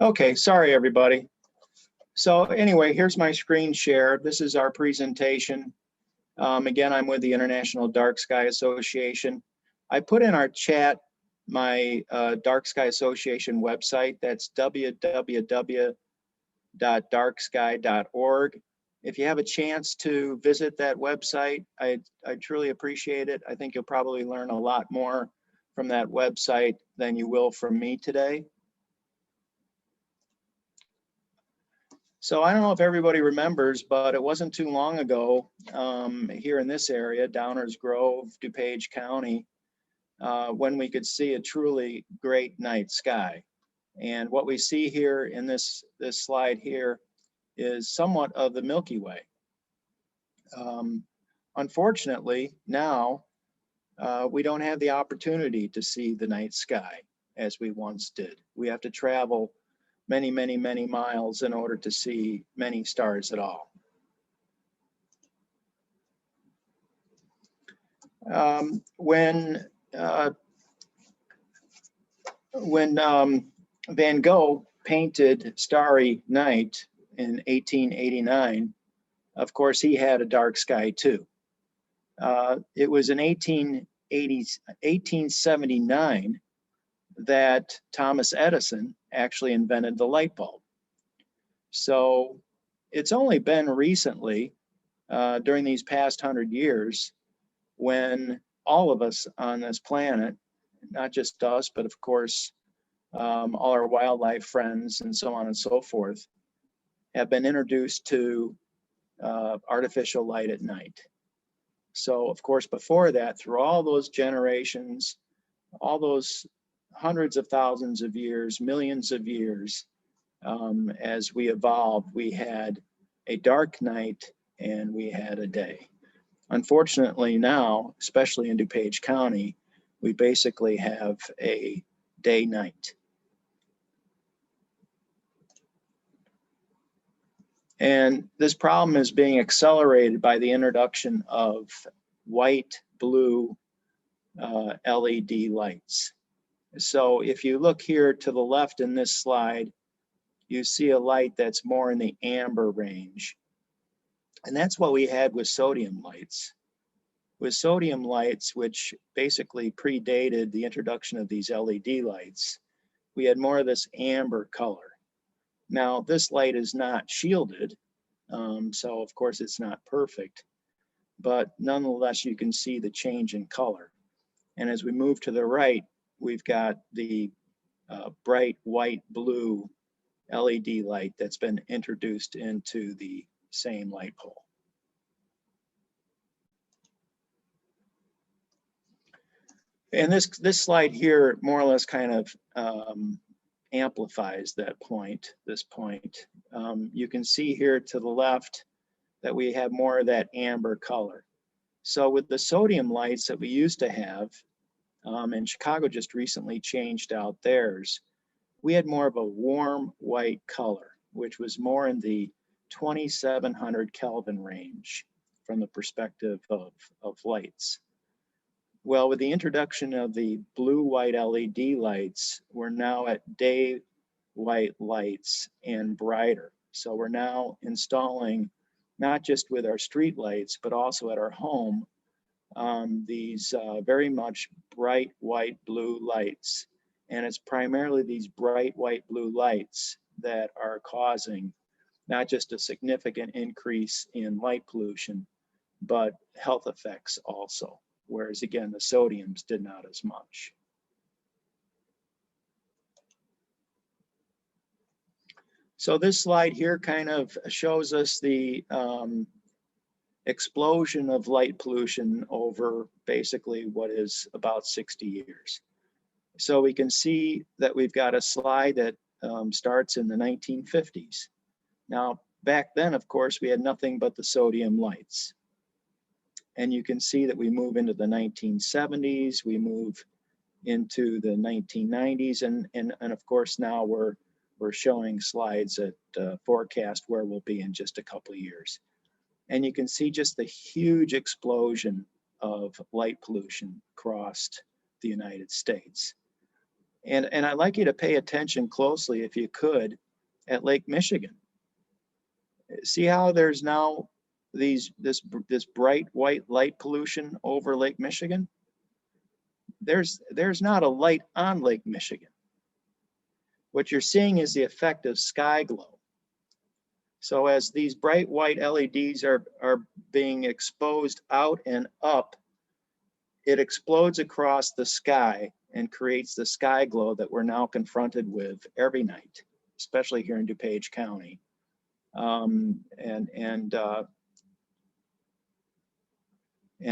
Okay, sorry everybody. So anyway, here's my screen share. This is our presentation. Again, I'm with the International Dark Sky Association. I put in our chat my Dark Sky Association website. That's www.darksky.org. If you have a chance to visit that website, I truly appreciate it. I think you'll probably learn a lot more from that website than you will from me today. So I don't know if everybody remembers, but it wasn't too long ago here in this area, Downers Grove, DuPage County, when we could see a truly great night sky. And what we see here in this slide here is somewhat of the Milky Way. Unfortunately, now we don't have the opportunity to see the night sky as we once did. We have to travel many, many, many miles in order to see many stars at all. When Van Gogh painted Starry Night in 1889, of course, he had a dark sky too. It was in 1879 that Thomas Edison actually invented the light bulb. So it's only been recently, during these past 100 years, when all of us on this planet, not just us, but of course, all our wildlife friends and so on and so forth, have been introduced to artificial light at night. So of course, before that, through all those generations, all those hundreds of thousands of years, millions of years, as we evolved, we had a dark night and we had a day. Unfortunately now, especially in DuPage County, we basically have a day-night. And this problem is being accelerated by the introduction of white, blue LED lights. So if you look here to the left in this slide, you see a light that's more in the amber range. And that's what we had with sodium lights. With sodium lights, which basically predated the introduction of these LED lights, we had more of this amber color. Now, this light is not shielded, so of course it's not perfect, but nonetheless, you can see the change in color. And as we move to the right, we've got the bright white blue LED light that's been introduced into the same light pole. And this slide here more or less kind of amplifies that point, this point. You can see here to the left that we have more of that amber color. So with the sodium lights that we used to have, and Chicago just recently changed out theirs, we had more of a warm white color, which was more in the 2700 Kelvin range from the perspective of lights. Well, with the introduction of the blue-white LED lights, we're now at day white lights and brighter. So we're now installing, not just with our street lights, but also at our home, these very much bright white blue lights. And it's primarily these bright white blue lights that are causing not just a significant increase in light pollution, but health effects also. Whereas again, the sodiums did not as much. So this slide here kind of shows us the explosion of light pollution over basically what is about 60 years. So we can see that we've got a slide that starts in the 1950s. Now, back then, of course, we had nothing but the sodium lights. And you can see that we move into the 1970s, we move into the 1990s, and of course now we're showing slides that forecast where we'll be in just a couple of years. And you can see just the huge explosion of light pollution across the United States. And I'd like you to pay attention closely, if you could, at Lake Michigan. See how there's now this bright white light pollution over Lake Michigan? There's not a light on Lake Michigan. What you're seeing is the effect of sky glow. So as these bright white LEDs are being exposed out and up, it explodes across the sky and creates the sky glow that we're now confronted with every night, especially here in DuPage County. And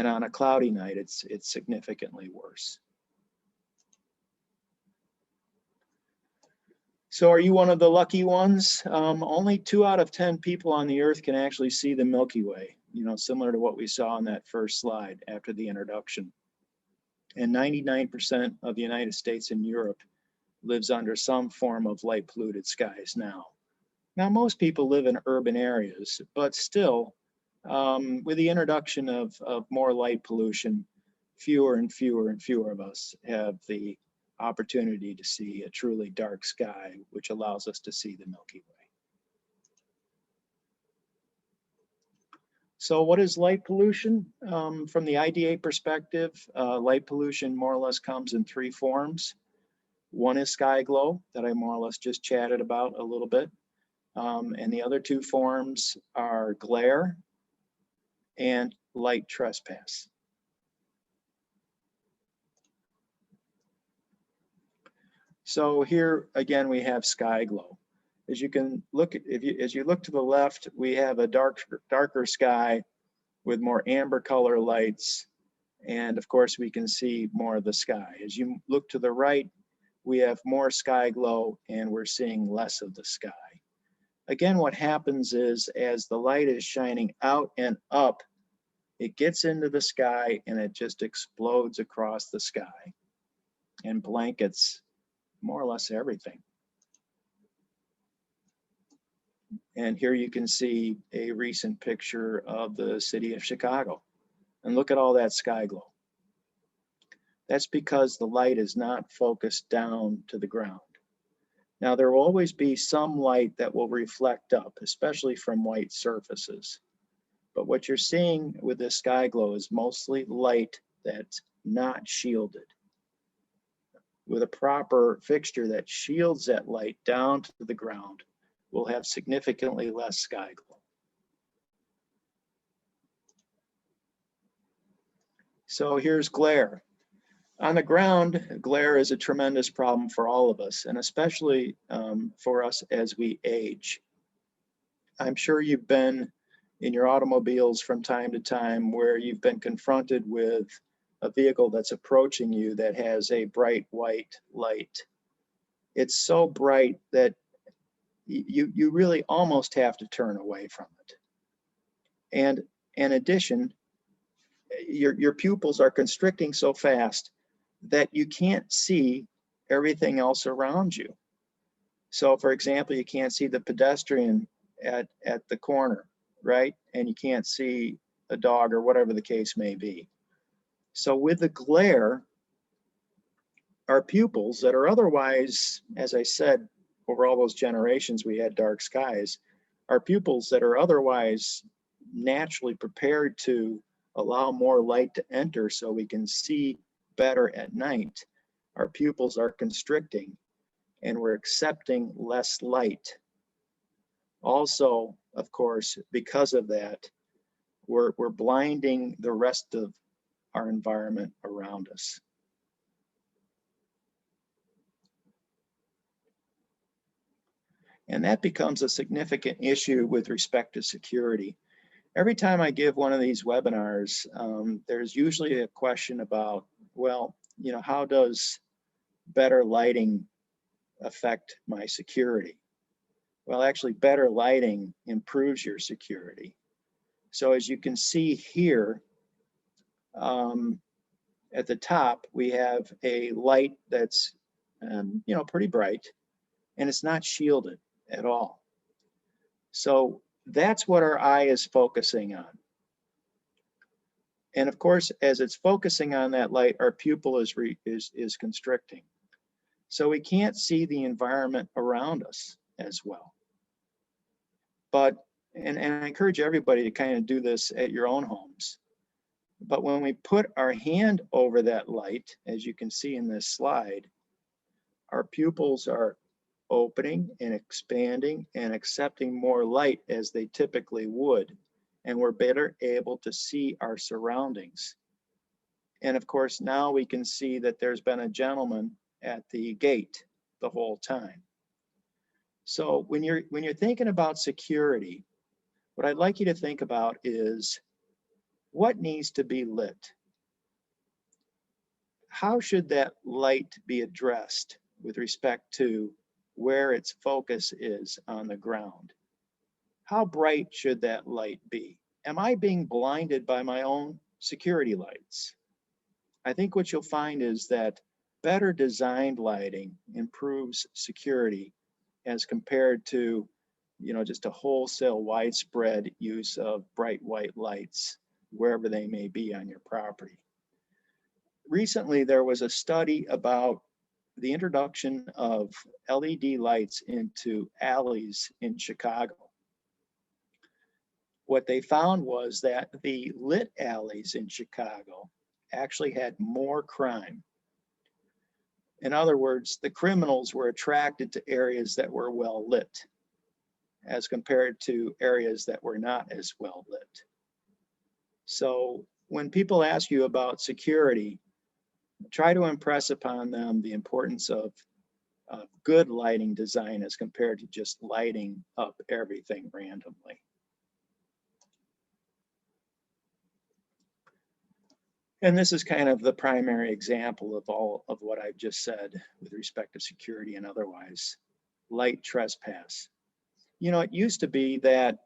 on a cloudy night, it's significantly worse. So are you one of the lucky ones? Only 2 out of 10 people on the Earth can actually see the Milky Way, you know, similar to what we saw on that first slide after the introduction. And 99% of the United States and Europe lives under some form of light polluted skies now. Now, most people live in urban areas, but still, with the introduction of more light pollution, fewer and fewer and fewer of us have the opportunity to see a truly dark sky, which allows us to see the Milky Way. So what is light pollution? From the IDA perspective, light pollution more or less comes in 3 forms. One is sky glow, that I more or less just chatted about a little bit. And the other 2 forms are glare and light trespass. So here again, we have sky glow. As you can look, as you look to the left, we have a darker sky with more amber color lights. And of course, we can see more of the sky. As you look to the right, we have more sky glow and we're seeing less of the sky. Again, what happens is as the light is shining out and up, it gets into the sky and it just explodes across the sky and blankets more or less everything. And here you can see a recent picture of the city of Chicago. And look at all that sky glow. That's because the light is not focused down to the ground. Now, there will always be some light that will reflect up, especially from white surfaces. But what you're seeing with this sky glow is mostly light that's not shielded. With a proper fixture that shields that light down to the ground, we'll have significantly less sky glow. So here's glare. On the ground, glare is a tremendous problem for all of us, and especially for us as we age. I'm sure you've been in your automobiles from time to time where you've been confronted with a vehicle that's approaching you that has a bright white light. It's so bright that you really almost have to turn away from it. And in addition, your pupils are constricting so fast that you can't see everything else around you. So for example, you can't see the pedestrian at the corner, right? And you can't see a dog or whatever the case may be. So with the glare, our pupils that are otherwise, as I said, over all those generations we had dark skies, our pupils that are otherwise naturally prepared to allow more light to enter so we can see better at night, our pupils are constricting and we're accepting less light. Also, of course, because of that, we're blinding the rest of our environment around us. And that becomes a significant issue with respect to security. Every time I give one of these webinars, there's usually a question about, well, you know, how does better lighting affect my security? Well, actually, better lighting improves your security. So as you can see here, at the top, we have a light that's, you know, pretty bright, and it's not shielded at all. So that's what our eye is focusing on. And of course, as it's focusing on that light, our pupil is constricting. So we can't see the environment around us as well. But, and I encourage everybody to kind of do this at your own homes. But when we put our hand over that light, as you can see in this slide, our pupils are opening and expanding and accepting more light as they typically would. And we're better able to see our surroundings. And of course, now we can see that there's been a gentleman at the gate the whole time. So when you're thinking about security, what I'd like you to think about is what needs to be lit. How should that light be addressed with respect to where its focus is on the ground? How bright should that light be? Am I being blinded by my own security lights? I think what you'll find is that better designed lighting improves security as compared to, just a wholesale widespread use of bright white lights wherever they may be on your property. Recently, there was a study about the introduction of LED lights into alleys in Chicago. What they found was that the lit alleys in Chicago actually had more crime. In other words, the criminals were attracted to areas that were well lit as compared to areas that were not as well lit. So when people ask you about security, try to impress upon them the importance of good lighting design as compared to just lighting up everything randomly. And this is kind of the primary example of all of what I've just said with respect to security and otherwise. Light trespass. It used to be that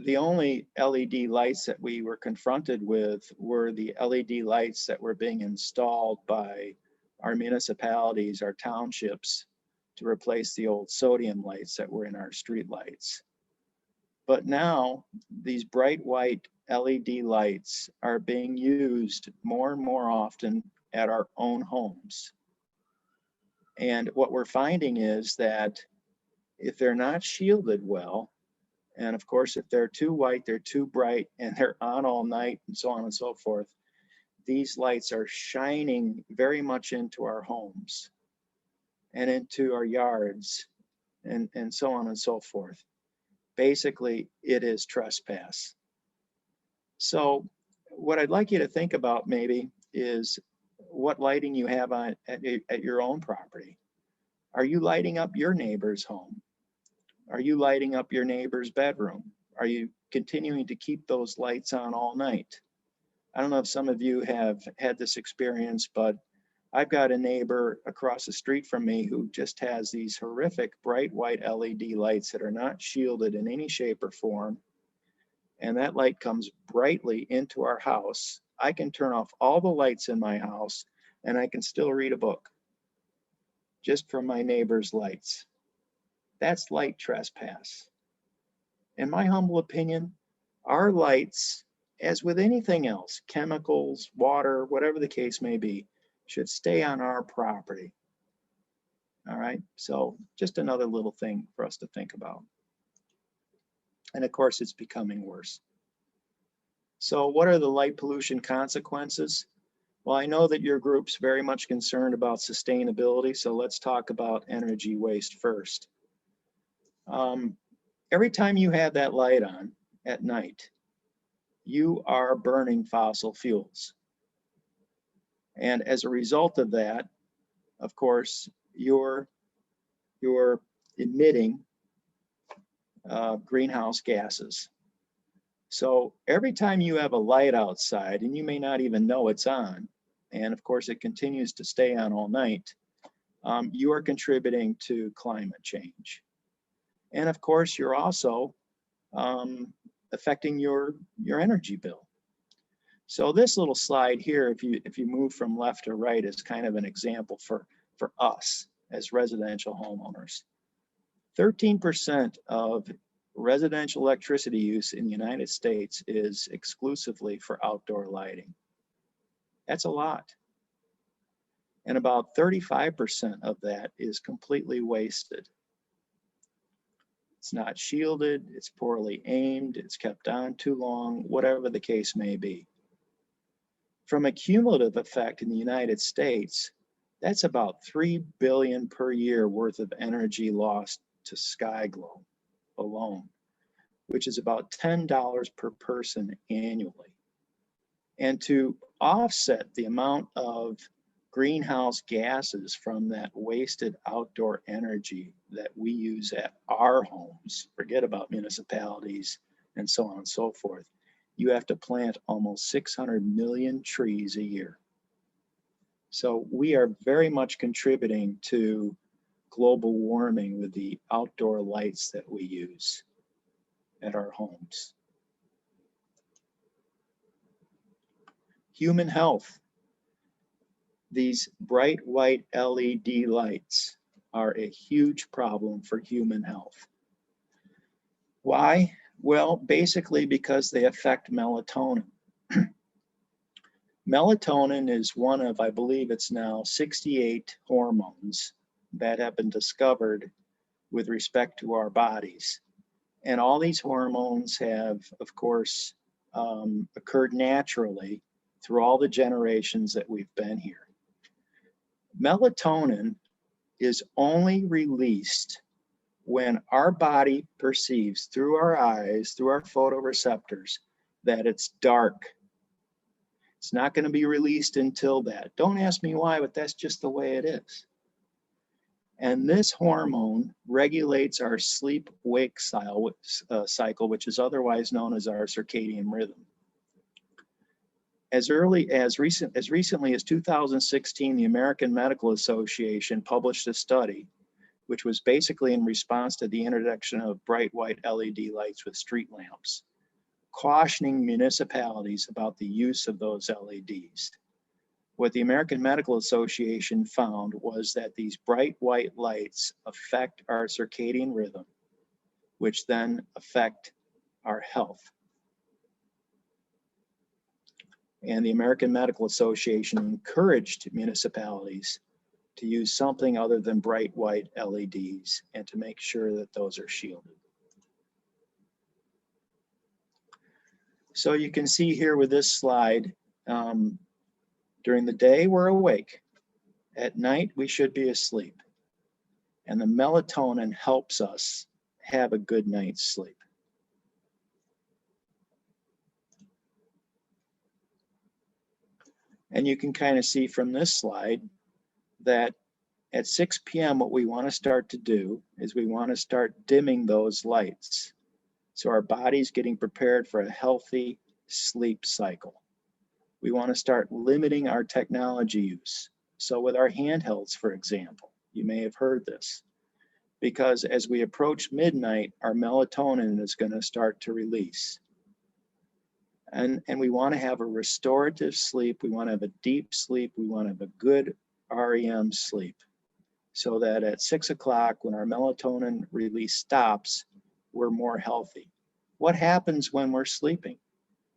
the only LED lights that we were confronted with were the LED lights that were being installed by our municipalities, our townships, to replace the old sodium lights that were in our street lights. But now these bright white LED lights are being used more and more often at our own homes. And what we're finding is that if they're not shielded well, and of course, if they're too white, they're too bright, and they're on all night, and so on and so forth, these lights are shining very much into our homes and into our yards, and so on and so forth. Basically, it is trespass. So what I'd like you to think about maybe is what lighting you have on at your own property. Are you lighting up your neighbor's home? Are you lighting up your neighbor's bedroom? Are you continuing to keep those lights on all night? I don't know if some of you have had this experience, but I've got a neighbor across the street from me who just has these horrific bright white LED lights that are not shielded in any shape or form. And that light comes brightly into our house. I can turn off all the lights in my house and I can still read a book just from my neighbor's lights. That's light trespass. In my humble opinion, our lights, as with anything else, chemicals, water, whatever the case may be, should stay on our property. All right, so just another little thing for us to think about. And of course, it's becoming worse. So what are the light pollution consequences? Well, I know that your group's very much concerned about sustainability, so let's talk about energy waste first. Every time you have that light on at night, you are burning fossil fuels. And as a result of that, of course, you're emitting greenhouse gases. So every time you have a light outside, and you may not even know it's on, and of course it continues to stay on all night, you are contributing to climate change. And of course, you're also affecting your energy bill. So this little slide here, if you move from left to right, is kind of an example for us as residential homeowners. 13% of residential electricity use in the United States is exclusively for outdoor lighting. That's a lot. and about 35% of that is completely wasted. It's not shielded, it's poorly aimed, it's kept on too long, whatever the case may be. From a cumulative effect in the United States, that's about 3 billion per year worth of energy lost to sky glow alone, which is about $10 per person annually. And to offset the amount of greenhouse gases from that wasted outdoor energy that we use at our homes, forget about municipalities and so on and so forth, you have to plant almost 600 million trees a year. So we are very much contributing to global warming with the outdoor lights that we use at our homes. Human health. These bright white LED lights are a huge problem for human health. Why? Well, basically because they affect melatonin. Melatonin is one of, I believe it's now 68 hormones that have been discovered with respect to our bodies. And all these hormones have, of course, occurred naturally through all the generations that we've been here. Melatonin is only released when our body perceives through our eyes, through our photoreceptors, that it's dark. It's not going to be released until that. Don't ask me why, but that's just the way it is. And this hormone regulates our sleep-wake cycle, which is otherwise known as our circadian rhythm. As recently as 2016, the American Medical Association published a study, which was basically in response to the introduction of bright white LED lights with street lamps, cautioning municipalities about the use of those LEDs. What the American Medical Association found was that these bright white lights affect our circadian rhythm, which then affect our health. And the American Medical Association encouraged municipalities to use something other than bright white LEDs and to make sure that those are shielded. So you can see here with this slide, during the day we're awake. At night we should be asleep. And the melatonin helps us have a good night's sleep. And you can kind of see from this slide that at 6 p.m. what we want to start to do is we want to start dimming those lights. So our body's getting prepared for a healthy sleep cycle. We want to start limiting our technology use. So with our handhelds, for example, you may have heard this, because as we approach midnight, our melatonin is going to start to release. And we want to have a restorative sleep. We want to have a deep sleep. We want to have a good REM sleep, so that at 6 o'clock, when our melatonin release stops, we're more healthy. What happens when we're sleeping?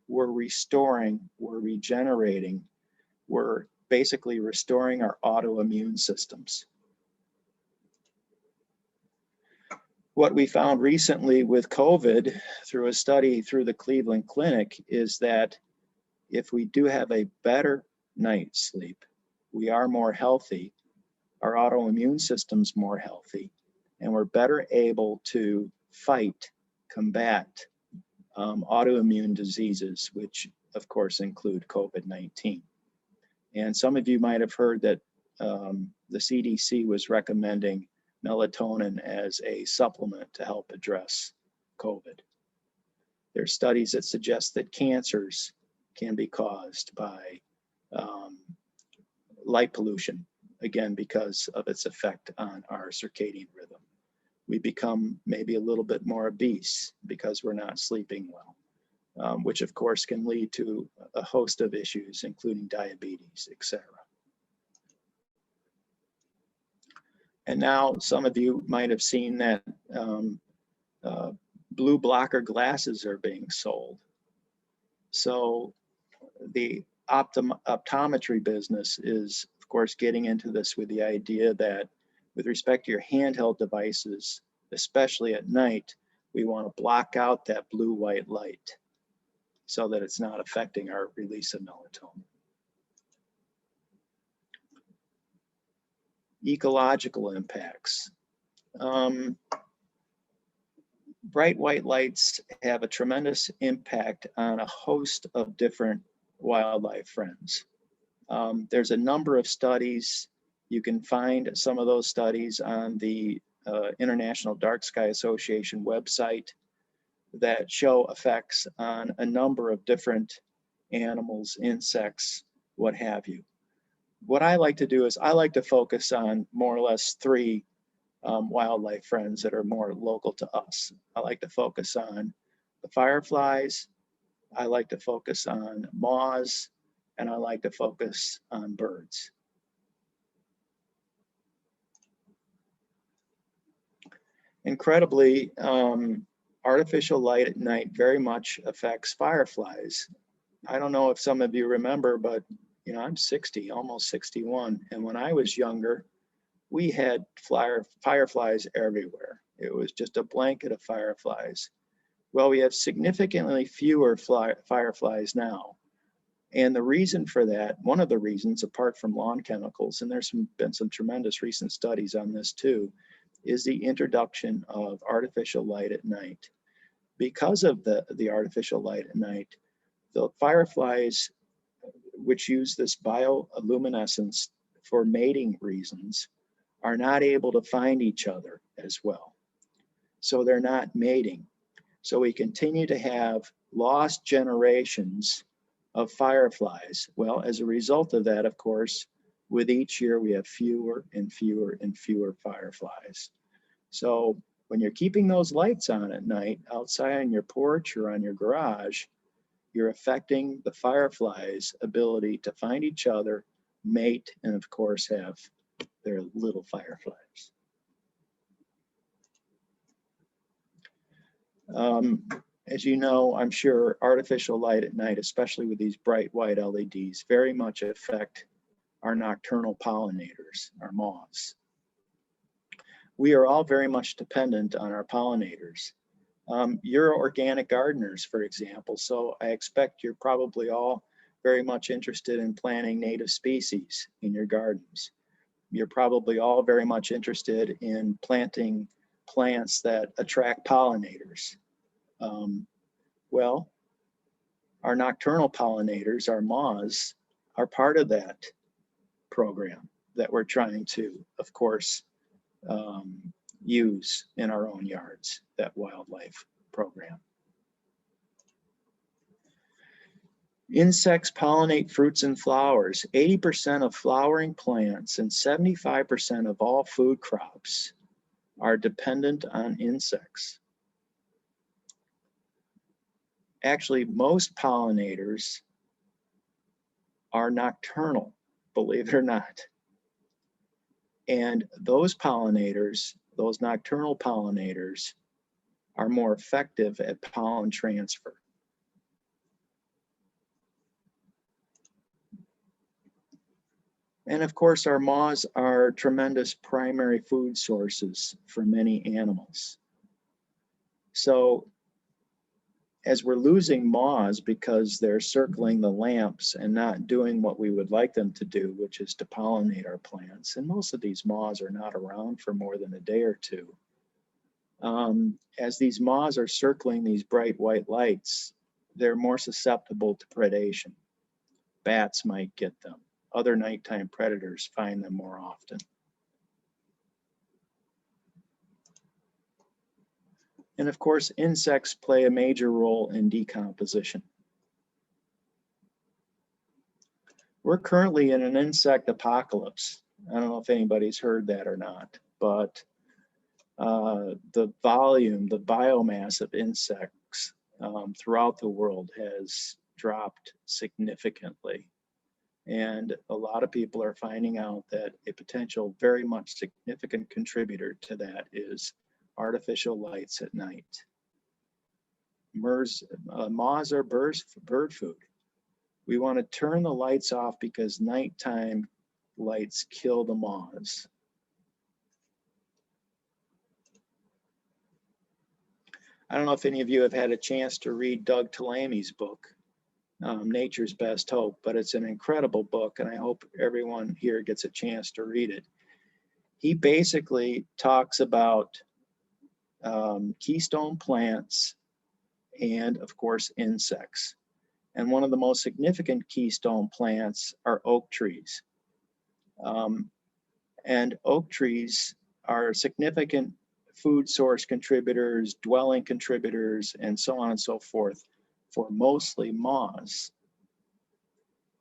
We're restoring, we're regenerating, we're basically restoring our autoimmune systems. What we found recently with COVID through a study through the Cleveland Clinic is that if we do have a better night's sleep, we are more healthy, our autoimmune system's more healthy, and we're better able to combat autoimmune diseases, which of course include COVID-19. And some of you might have heard that the CDC was recommending melatonin as a supplement to help address COVID. There's studies that suggest that cancers can be caused by light pollution, again, because of its effect on our circadian rhythm. We become maybe a little bit more obese because we're not sleeping well, which of course can lead to a host of issues, including diabetes, etc. And now some of you might have seen that blue blocker glasses are being sold. So the optometry business is, of of course, getting into this with the idea that with respect to your handheld devices, especially at night, we want to block out that blue-white light so that it's not affecting our release of melatonin. Ecological impacts. Bright white lights have a tremendous impact on a host of different wildlife friends. There's a number of studies. You can find some of those studies on the International Dark Sky Association website that show effects on a number of different animals, insects, what have you. What I like to do is I like to focus on more or less three wildlife friends that are more local to us. I like to focus on the fireflies, I like to focus on moths, and I like to focus on birds. Incredibly, artificial light at night very much affects fireflies. I don't know if some of you remember, but you know, I'm 60, almost 61, and when I was younger, we had fireflies everywhere. It was just a blanket of fireflies. Well, we have significantly fewer fireflies now. And the reason for that, one of the reasons, apart from lawn chemicals, and there's been some tremendous recent studies on this too, is the introduction of artificial light at night. Because of the artificial light at night, the fireflies, which use this bioluminescence for mating reasons, are not able to find each other as well. So they're not mating. So we continue to have lost generations of fireflies. Well, as a result of that, of course, with each year we have fewer and fewer and fewer fireflies. So when you're keeping those lights on at night outside on your porch or on your garage, you're affecting the fireflies' ability to find each other, mate, and of course have their little fireflies. As you know, I'm sure artificial light at night, especially with these bright white LEDs, very much affect our nocturnal pollinators, our moths. We are all very much dependent on our pollinators. You're organic gardeners, for example, so I expect you're probably all very much interested in planting native species in your gardens. You're probably all very much interested in planting plants that attract pollinators. Well, our nocturnal pollinators, our moths, are part of that program that we're trying to, of course, use in our own yards, that wildlife program. Insects pollinate fruits and flowers. 80% of flowering plants and 75% of all food crops are dependent on insects. Actually, most pollinators are nocturnal, believe it or not. And those pollinators, those nocturnal pollinators, are more effective at pollen transfer. And of course, our moths are tremendous primary food sources for many animals. So as we're losing moths because they're circling the lamps and not doing what we would like them to do, which is to pollinate our plants, and most of these moths are not around for more than a day or two. As these moths are circling these bright white lights, they're more susceptible to predation. Bats might get them. Other nighttime predators find them more often. And of course, insects play a major role in decomposition. We're currently in an insect apocalypse. I don't know if anybody's heard that or not, but the volume, the biomass of insects throughout the world has dropped significantly. And a lot of people are finding out that a potential very much significant contributor to that is artificial lights at night. Moths are bird food. We want to turn the lights off because nighttime lights kill the moths. I don't know if any of you have had a chance to read Doug Tallamy's book, Nature's Best Hope, but it's an incredible book, and I hope everyone here gets a chance to read it. He basically talks about keystone plants and, of course, insects. And one of the most significant keystone plants are oak trees. And oak trees are significant food source contributors, dwelling contributors, and so on and so forth for mostly moths.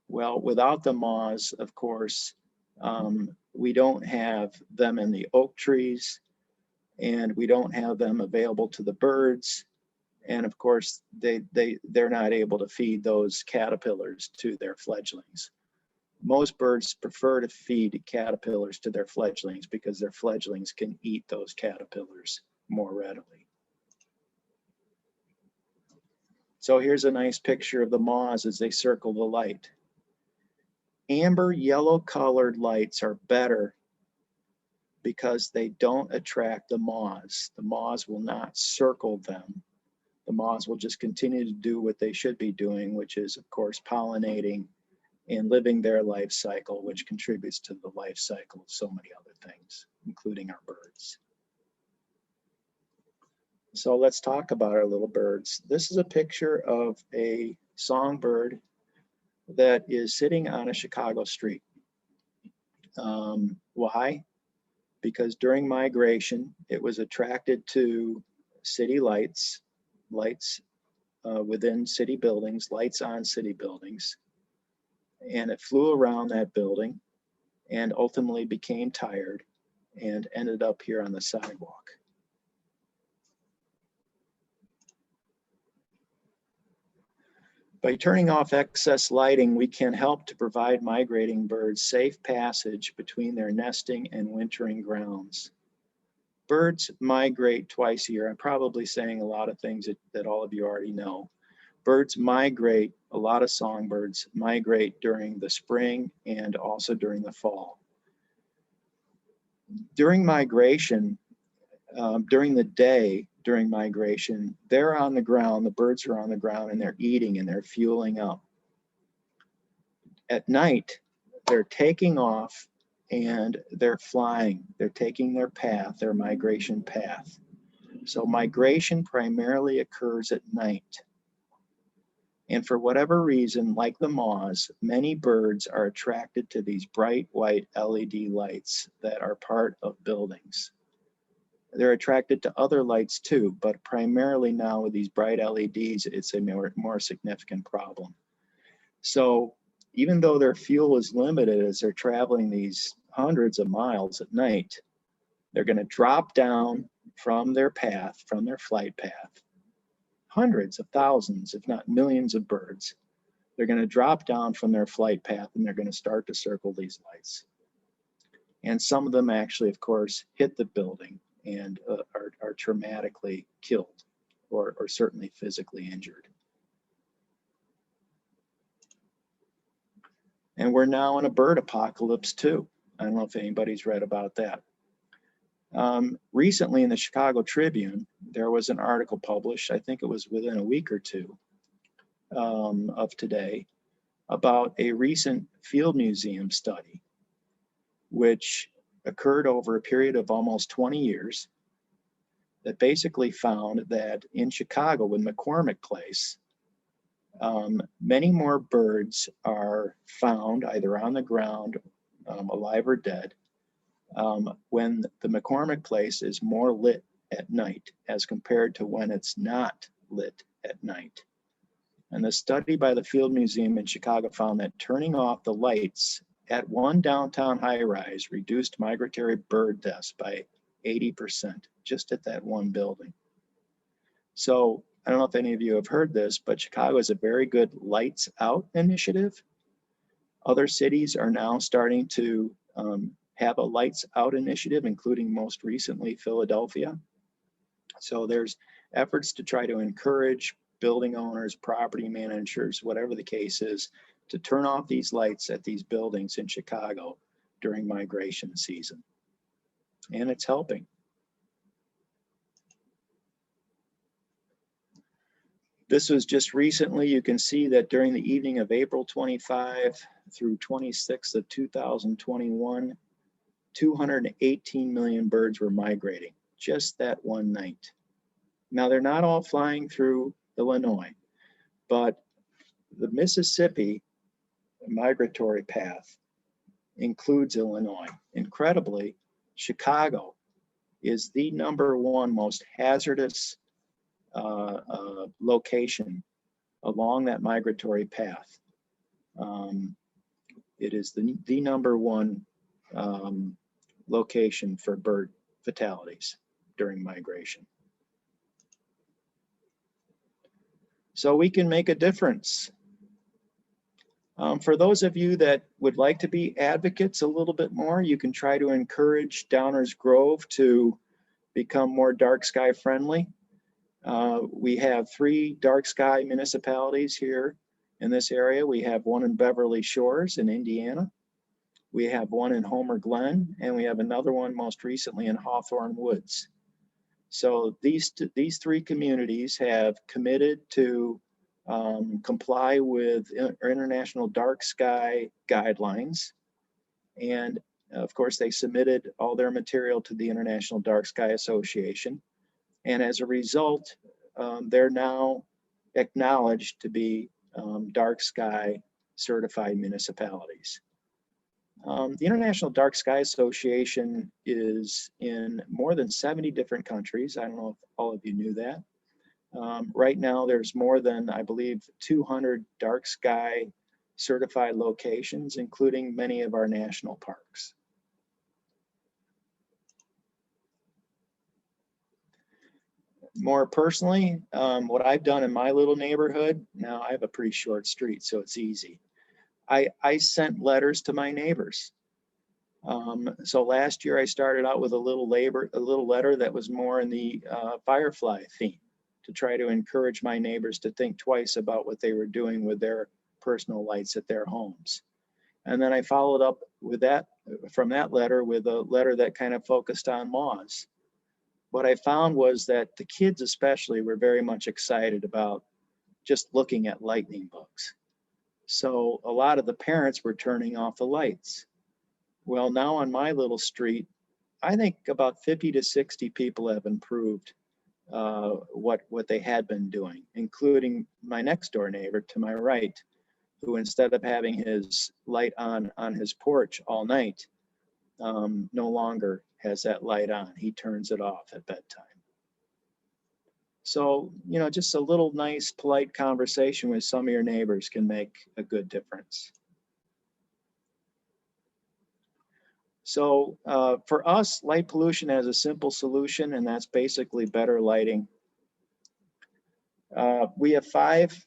Well, without the moths, of course, we don't have them in the oak trees, and we don't have them available to the birds. And of course, they're not able to feed those caterpillars to their fledglings. Most birds prefer to feed caterpillars to their fledglings because their fledglings can eat those caterpillars more readily. So here's a nice picture of the moths as they circle the light. Amber yellow colored lights are better because they don't attract the moths. The moths will not circle them. The moths will just continue to do what they should be doing, which is, of course, pollinating and living their life cycle, which contributes to the life cycle of so many other things, including our birds. So let's talk about our little birds. This is a picture of a songbird that is sitting on a Chicago street. Why? Because during migration, it was attracted to city lights within city buildings, lights on city buildings. And it flew around that building and ultimately became tired and ended up here on the sidewalk. By turning off excess lighting, we can help to provide migrating birds safe passage between their nesting and wintering grounds. Birds migrate twice a year. I'm probably saying a lot of things that all of you already know. Birds migrate, a lot of songbirds migrate during the spring and also during the fall. During migration, during the day, during migration, they're on the ground, the birds are on the ground and they're eating and they're fueling up. At night, they're taking off and they're flying. They're taking their path, their migration path. So migration primarily occurs at night. And for whatever reason, like the moths, many birds are attracted to these bright white LED lights that are part of buildings. They're attracted to other lights too, but primarily now with these bright LEDs, it's a more significant problem. So even though their fuel is limited as they're traveling these hundreds of miles at night, they're going to drop down from their path, from their flight path. Hundreds of thousands, if not millions of birds. They're going to drop down from their flight path and they're going to start to circle these lights. And some of them actually, of course, hit the building and are traumatically killed or certainly physically injured. And we're now in a bird apocalypse too. I don't know if anybody's read about that. Recently in the Chicago Tribune, there was an article published, I think it was within a week or two of today, about a recent field museum study, which occurred over a period of almost 20 years, that basically found that in Chicago, with McCormick Place, many more birds are found either on the ground, alive or dead, when the McCormick Place is more lit at night as compared to when it's not lit at night. And the study by the Field Museum in Chicago found that turning off the lights at one downtown high-rise reduced migratory bird deaths by 80%, just at that one building. So I don't know if any of you have heard this, but Chicago is a very good lights out initiative. Other cities are now starting to have a lights out initiative, including most recently Philadelphia. So there's efforts to try to encourage building owners, property managers, whatever the case is, to turn off these lights at these buildings in Chicago during migration season. And it's helping. This was just recently. You can see that during the evening of April 25 through 26th of 2021, 218 million birds were migrating just that one night. Now, they're not all flying through Illinois, but the Mississippi migratory path includes Illinois. Incredibly, Chicago is the #1 most hazardous location along that migratory path. It is the #1 location for bird fatalities during migration. So we can make a difference. For those of you that would like to be advocates a little bit more, you can try to encourage Downers Grove to become more dark sky friendly. We have 3 dark sky municipalities here in this area. We have one in Beverly Shores in Indiana. We have one in Homer Glen, and we have another one most recently in Hawthorne Woods. So these 3 communities have committed to comply with international dark sky guidelines. And of course, they submitted all their material to the International Dark Sky Association. And as a result, they're now acknowledged to be dark sky certified municipalities. The International Dark Sky Association is in more than 70 different countries. I don't know if all of you knew that. Right now, there's more than, I believe, 200 dark sky certified locations, including many of our national parks. More personally, what I've done in my little neighborhood, now I have a pretty short street, so it's easy. I sent letters to my neighbors. So last year I started out with a little letter that was more in the firefly theme, to try to encourage my neighbors to think twice about what they were doing with their personal lights at their homes. And then I followed up with that, from that letter, with a letter that kind of focused on laws. What I found was that the kids especially were very much excited about just looking at lightning bugs. So a lot of the parents were turning off the lights. Well, now on my little street, I think about 50 to 60 people have improved what they had been doing, including my next door neighbor to my right, who instead of having his light on his porch all night, no longer has that light on. He turns it off at bedtime. So, you know, just a little nice, polite conversation with some of your neighbors can make a good difference. So for us, light pollution has a simple solution, and that's basically better lighting. We have 5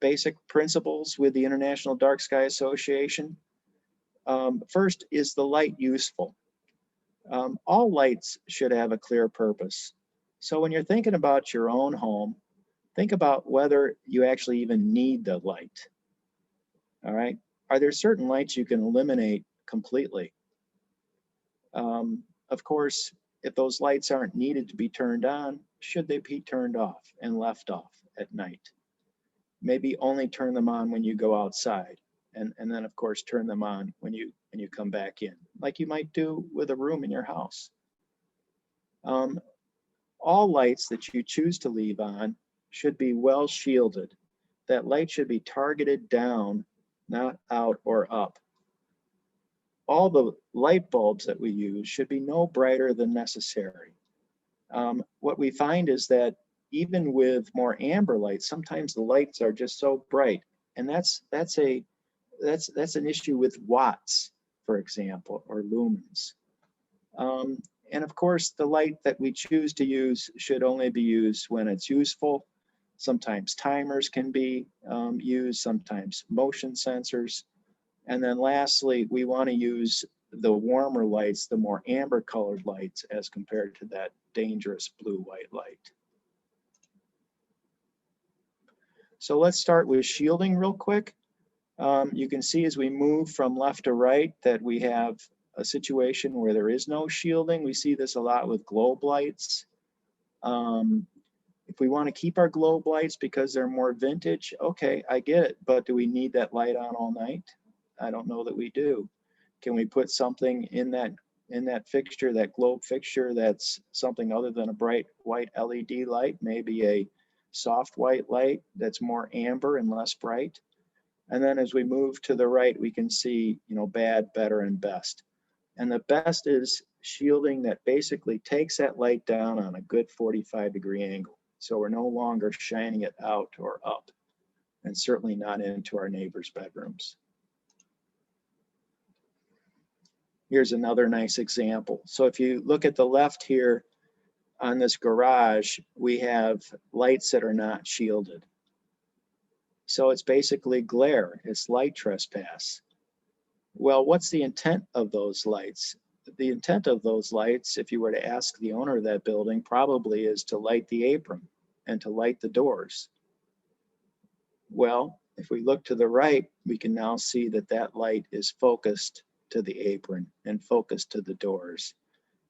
basic principles with the International Dark Sky Association. First, is the light useful? All lights should have a clear purpose. So when you're thinking about your own home, think about whether you actually even need the light. All right. Are there certain lights you can eliminate completely? Of course, if those lights aren't needed to be turned on, should they be turned off and left off at night? Maybe only turn them on when you go outside, and then of course turn them on when you come back in, like you might do with a room in your house. All lights that you choose to leave on should be well shielded. That light should be targeted down, not out or up. All the light bulbs that we use should be no brighter than necessary. What we find is that even with more amber lights, sometimes the lights are just so bright, and that's an issue with watts, for example, or lumens. And of course, the light that we choose to use should only be used when it's useful. Sometimes timers can be used, sometimes motion sensors. And then lastly, we want to use the warmer lights, the more amber colored lights, as compared to that dangerous blue-white light. So let's start with shielding real quick. You can see as we move from left to right that we have a situation where there is no shielding. We see this a lot with globe lights. If we want to keep our globe lights because they're more vintage, okay, I get it. But do we need that light on all night? I don't know that we do. Can we put something in that fixture, that globe fixture, that's something other than a bright white LED light, maybe a soft white light that's more amber and less bright? And then as we move to the right, we can see, bad, better, and best. And the best is shielding that basically takes that light down on a good 45-degree angle. So we're no longer shining it out or up, and certainly not into our neighbors' bedrooms. Here's another nice example. So if you look at the left here on this garage, we have lights that are not shielded. So it's basically glare, it's light trespass. Well, what's the intent of those lights? The intent of those lights, if you were to ask the owner of that building, probably is to light the apron and to light the doors. Well, if we look to the right, we can now see that that light is focused to the apron and focused to the doors.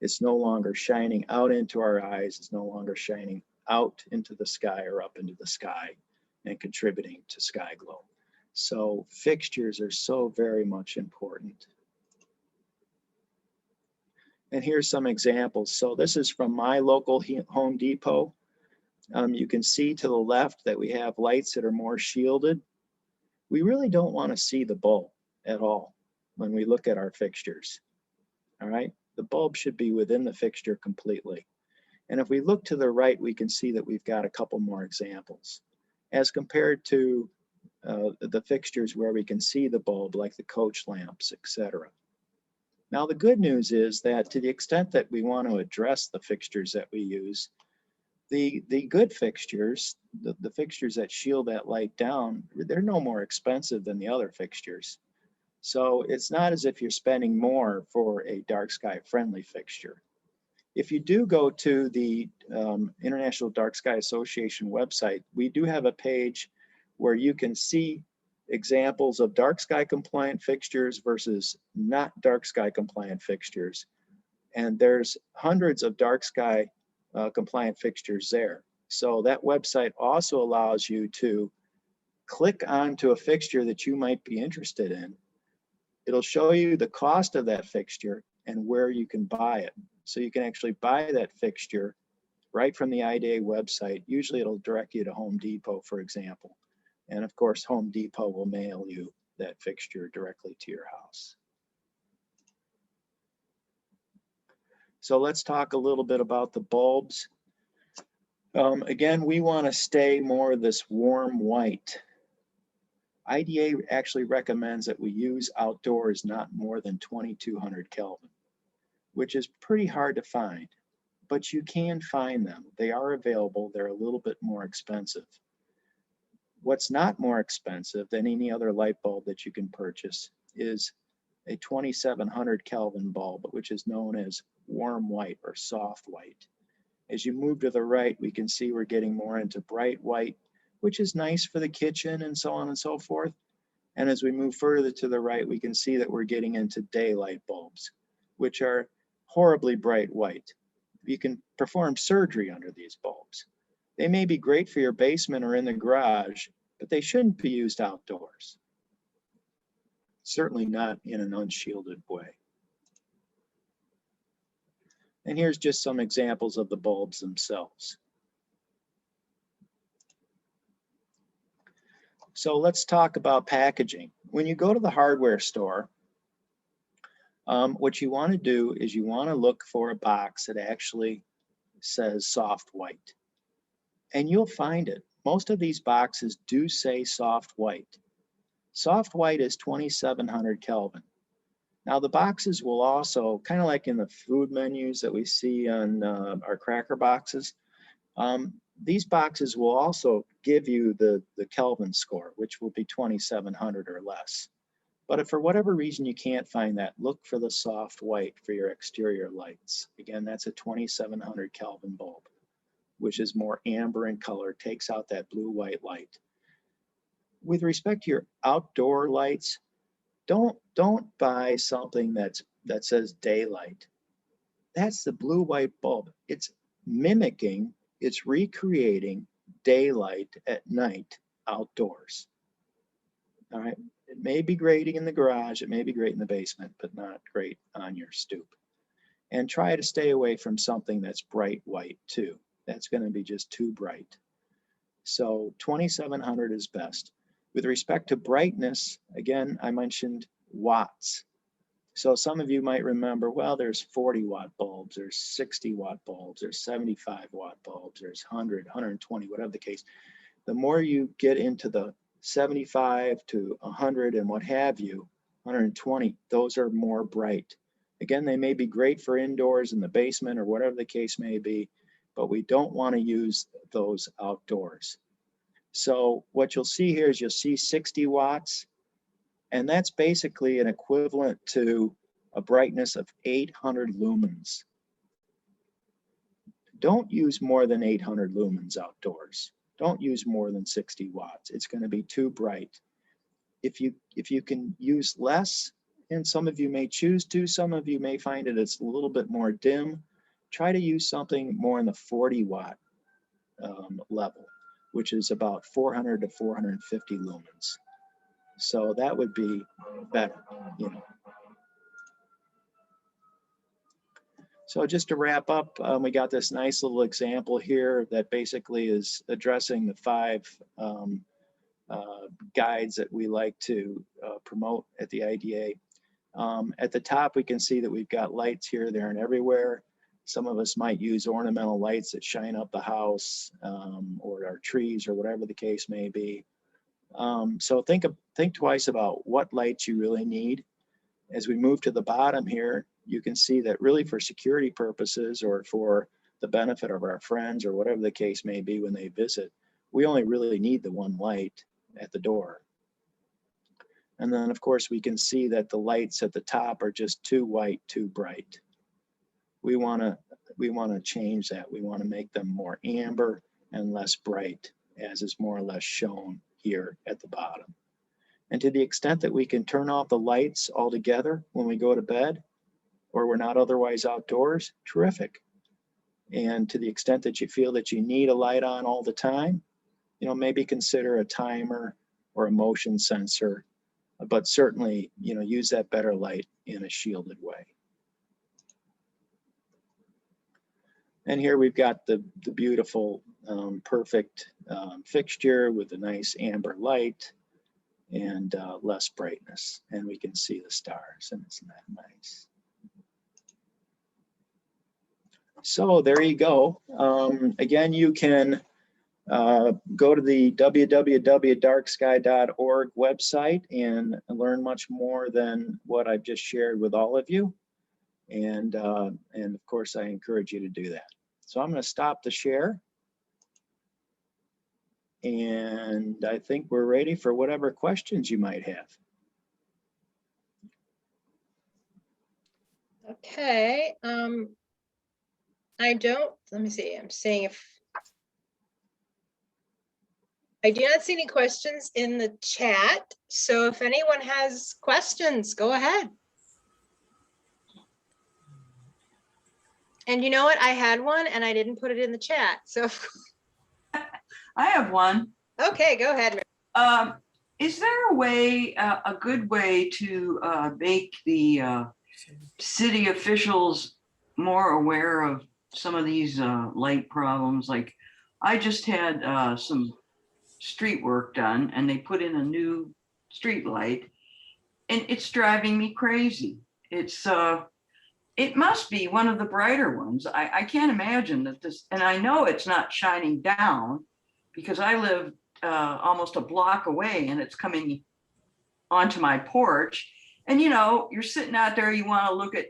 It's no longer shining out into our eyes. It's no longer shining out into the sky or up into the sky and contributing to sky glow. So fixtures are so very much important. And here's some examples. So this is from my local Home Depot. You can see to the left that we have lights that are more shielded. We really don't want to see the bulb at all when we look at our fixtures. All right, the bulb should be within the fixture completely. And if we look to the right, we can see that we've got a couple more examples as compared to the fixtures where we can see the bulb, like the coach lamps, etc. Now, the good news is that to the extent that we want to address the fixtures that we use, the good fixtures, the fixtures that shield that light down, they're no more expensive than the other fixtures. So it's not as if you're spending more for a dark sky friendly fixture. If you do go to the International Dark Sky Association website, we do have a page where you can see examples of dark sky compliant fixtures versus not dark sky compliant fixtures. And there's hundreds of dark sky compliant fixtures there. So that website also allows you to click onto a fixture that you might be interested in. It'll show you the cost of that fixture and where you can buy it. So you can actually buy that fixture right from the IDA website. Usually it'll direct you to Home Depot, for example. And of course, Home Depot will mail you that fixture directly to your house. So let's talk a little bit about the bulbs. Again, we want to stay more this warm white. IDA actually recommends that we use outdoors not more than 2200 Kelvin, which is pretty hard to find, but you can find them. They are available. They're a little bit more expensive. What's not more expensive than any other light bulb that you can purchase is a 2700 Kelvin bulb, which is known as warm white or soft white. As you move to the right, we can see we're getting more into bright white, which is nice for the kitchen and so on and so forth. And as we move further to the right, we can see that we're getting into daylight bulbs, which are horribly bright white. You can perform surgery under these bulbs. They may be great for your basement or in the garage, but they shouldn't be used outdoors. Certainly not in an unshielded way. And here's just some examples of the bulbs themselves. So let's talk about packaging. When you go to the hardware store, what you want to do is you want to look for a box that actually says soft white. And you'll find it. Most of these boxes do say soft white. Soft white is 2700 Kelvin. Now the boxes will also, kind of like in the food menus that we see on our cracker boxes, these boxes will also give you the Kelvin score, which will be 2700 or less. But if for whatever reason you can't find that, look for the soft white for your exterior lights. Again, that's a 2700 Kelvin bulb, which is more amber in color, takes out that blue-white light. With respect to your outdoor lights, don't buy something that's that says daylight. That's the blue-white bulb. It's mimicking, it's recreating daylight at night outdoors. All right, it may be great in the garage, it may be great in the basement, but not great on your stoop. And try to stay away from something that's bright white too. That's going to be just too bright. So 2700 is best. With respect to brightness, again, I mentioned watts. So some of you might remember, well, there's 40-watt bulbs, there's 60-watt bulbs, there's 75-watt bulbs, there's 100, 120, whatever the case. The more you get into the 75 to 100 and what have you, 120, those are more bright. Again, they may be great for indoors in the basement or whatever the case may be, but we don't want to use those outdoors. So what you'll see here is you'll see 60 watts, and that's basically an equivalent to a brightness of 800 lumens. Don't use more than 800 lumens outdoors. Don't use more than 60 watts. It's going to be too bright. If you can use less, and some of you may choose to, some of you may find it it's a little bit more dim, try to use something more in the 40-watt level, which is about 400 to 450 lumens. So that would be better, you know. So just to wrap up, we got this nice little example here that basically is addressing the 5 guides that we like to promote at the IDA. At the top, we can see that we've got lights here, there, and everywhere. Some of us might use ornamental lights that shine up the house or our trees or whatever the case may be. So think twice about what lights you really need. As we move to the bottom here, you can see that really for security purposes or for the benefit of our friends or whatever the case may be when they visit, we only really need the one light at the door. And then of course we can see that the lights at the top are just too white, too bright. We want to change that. We want to make them more amber and less bright, as is more or less shown here at the bottom. And to the extent that we can turn off the lights altogether when we go to bed, or we're not otherwise outdoors, terrific. And to the extent that you feel that you need a light on all the time, you know, maybe consider a timer or a motion sensor, but certainly, you know, use that better light in a shielded way. And here we've got the beautiful, perfect fixture with a nice amber light and less brightness. And we can see the stars, and isn't that nice? So there you go. Again, you can go to the www.darksky.org website and learn much more than what I've just shared with all of you. And of course, I encourage you to do that. So I'm going to stop the share. And I think we're ready for whatever questions you might have. Okay. Let me see, I'm saying if I do not see any questions in the chat. So if anyone has questions, go ahead. And you know what? I had one and I didn't put it in the chat. So I have one. okay, go ahead. Is there a way, a good way to make the city officials more aware of some of these light problems? Like I just had some street work done and they put in a new street light and it's driving me crazy. It must be one of the brighter ones. I can't imagine that this, and I know it's not shining down because I live almost a block away and it's coming onto my porch. And you know, you're sitting out there, you want to look at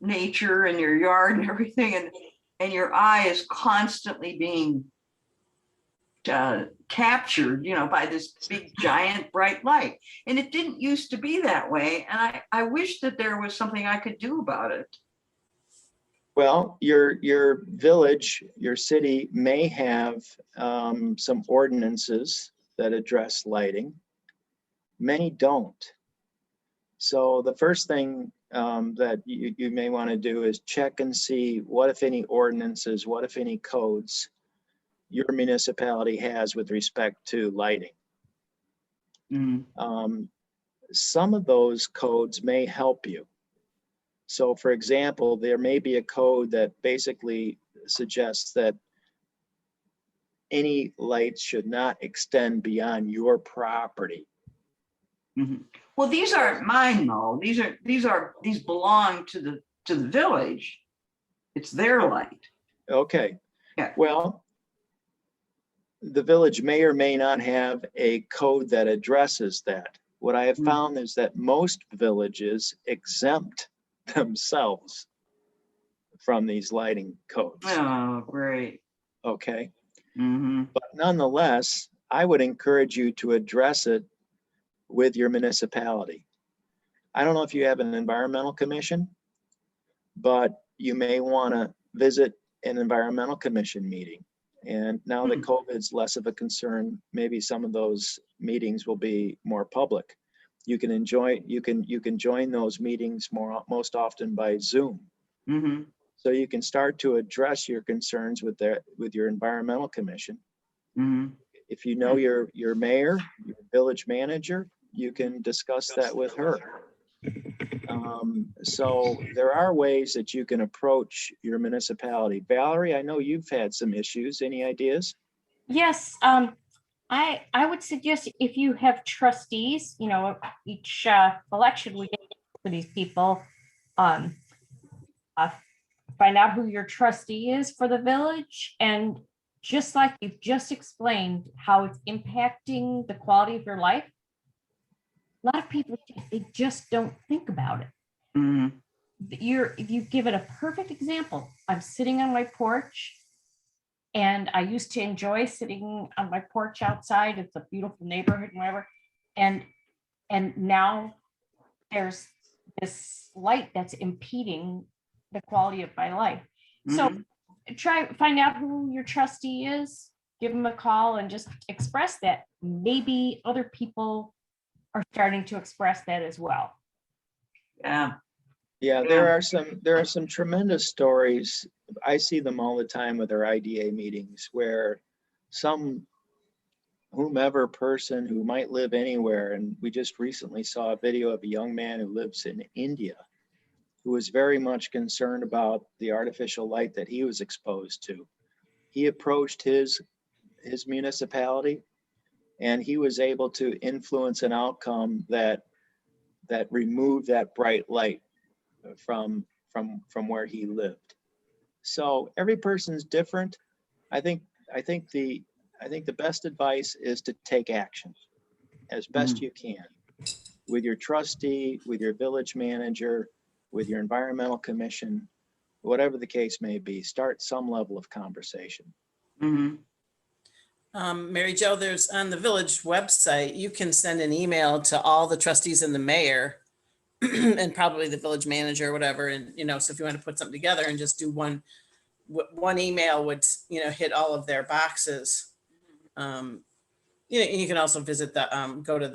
nature and your yard and everything, and your eye is constantly being captured, you know, by this big giant bright light. And it didn't used to be that way. And I wish that there was something I could do about it. Well, your village, your city may have some ordinances that address lighting. Many don't. So the first thing that you may want to do is check and see what, if any, ordinances, what, if any, codes your municipality has with respect to lighting. Mm. Some of those codes may help you. So for example, there may be a code that basically suggests that any lights should not extend beyond your property. Mhm. Well, these aren't mine though. These belong to the village. It's their light. Okay. Yeah. Well, the village may or may not have a code that addresses that. What I have Mm. found is that most villages exempt themselves from these lighting codes. Oh, great. Okay. Mm-hmm. But nonetheless, I would encourage you to address it with your municipality. I don't know if you have an environmental commission, but you may want to visit an environmental commission meeting. And now that COVID's less of a concern, maybe some of those meetings will be more public. You can join those meetings most often by Zoom. Mm-hmm. So you can start to address your concerns with your environmental commission. Mm-hmm. If you know your mayor, your village manager, you can discuss that with her. So there are ways that you can approach your municipality. Valerie, I know you've had some issues. Any ideas? Yes, I would suggest if you have trustees, you know, each election we get for these people, um, uh, find out who your trustee is for the village, and just like you've just explained how it's impacting the quality of your life, a lot of people, they just don't think about it. Mm-hmm. You give it a perfect example. I'm sitting on my porch, and I used to enjoy sitting on my porch outside. It's a beautiful neighborhood and whatever. And now there's this light that's impeding the quality of my life. So find out who your trustee is, give them a call and just express that. Maybe other people are starting to express that as well. Yeah. Yeah, there are some tremendous stories. I see them all the time with our IDA meetings where whomever person who might live anywhere, and we just recently saw a video of a young man who lives in India who was very much concerned about the artificial light that he was exposed to. He approached his municipality, and he was able to influence an outcome that removed that bright light from where he lived. So every person's different. I think the best advice is to take action as best you can with your trustee, with your village manager, with your environmental commission, whatever the case may be. Start some level of conversation. Mm-hmm. Mary Jo, there's on the village website, you can send an email to all the trustees and the mayor and probably the village manager or whatever. And, you know, so if you want to put something together and just do one email would, you know, hit all of their boxes. You know, and you can also visit go to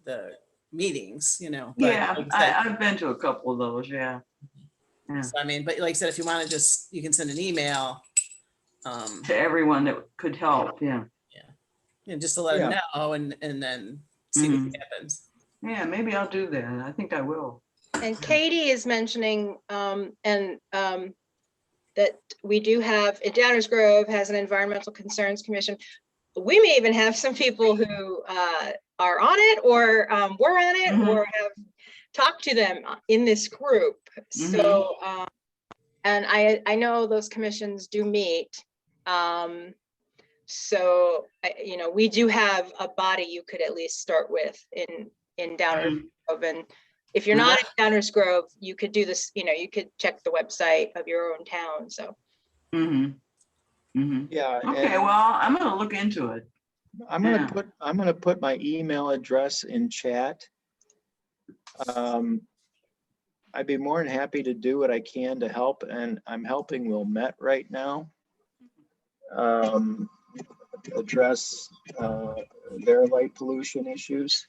the meetings, you know. But Yeah, like I said, I've been to a couple of those. Yeah. so, I mean, but like I said, if you want to you can send an email. To everyone that could help. Yeah. And just to let them know and then see what happens. Yeah, maybe I'll do that. I think I will. And Katie is mentioning, that we do have, Downers Grove has an environmental concerns commission. We may even have some people who are on it or were on it or have talked to them in this group. So, and I know those commissions do meet. So, you know, we do have a body you could at least start with in Downers Grove. And if you're not in Downers Grove, you could do this, you know, you could check the website of your own town. So. Yeah. Okay, well, I'm gonna look into it. I'm gonna put my email address in chat. I'd be more than happy to do what I can to help, and I'm helping Wilmette right now address their light pollution issues.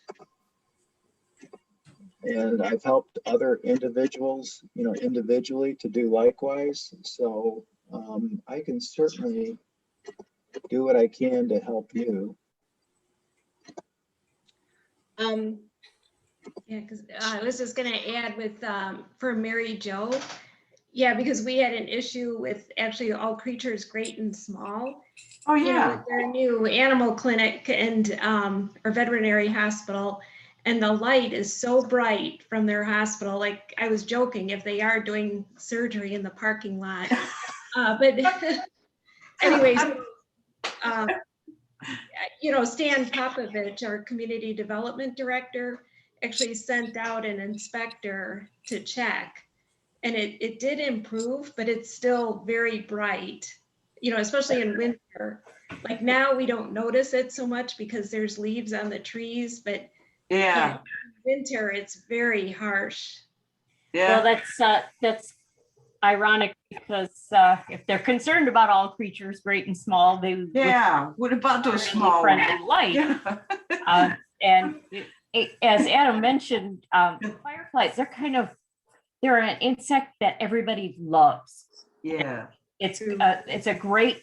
And I've helped other individuals, individually to do likewise. So I can certainly do what I can to help you. Yeah, because I was just gonna add with, for Mary Jo. Yeah, because we had an issue with actually All Creatures Great and Small. Oh, You know, yeah. with their new animal clinic and, or veterinary hospital. And the light is so bright from their hospital. Like I was joking, if they are doing surgery in the parking lot. But anyways, Stan Popovich, our community development director, actually sent out an inspector to check. And it did improve, but it's still very bright, especially in winter. Like now we don't notice it so much because there's leaves on the trees, but Yeah, in winter it's very harsh. Well, yeah, that's ironic because if they're concerned about all creatures, great and small, they would yeah. What about those small ones? friendly light. Yeah. And as Adam mentioned, fireflies, they're an insect that everybody loves. Yeah, It's a great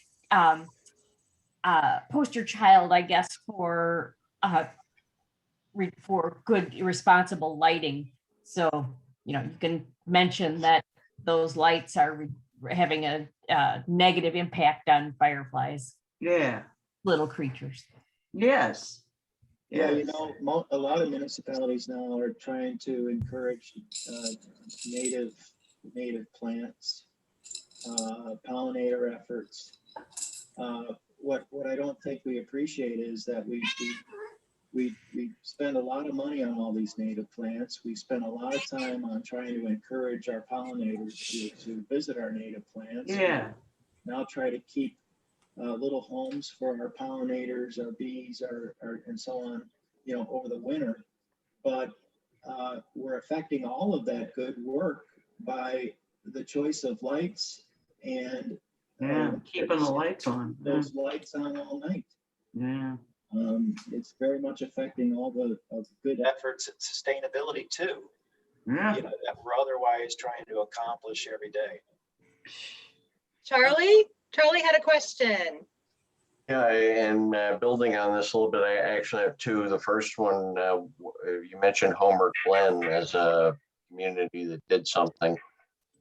poster child, I guess, for good responsible lighting. So, you can mention that those lights are having a negative impact on fireflies, yeah, little creatures. yes. Yeah, Yes. a lot of municipalities now are trying to encourage native plants, pollinator efforts. What I don't think we appreciate is that we spend a lot of money on all these native plants. We spend a lot of time on trying to encourage our pollinators to visit our native plants. Yeah, Now try to keep little homes for our pollinators, our bees, and so on, over the winter. But we're affecting all of that good work by the choice of lights and yeah. Keeping the lights on. Yeah. those lights on all night. Yeah. It's very much affecting all the good efforts at sustainability too, Yeah. that we're otherwise trying to accomplish every day. Charlie had a question. Yeah, and building on this a little bit, I actually have two. The first one, you mentioned Homer Glen as a community that did something.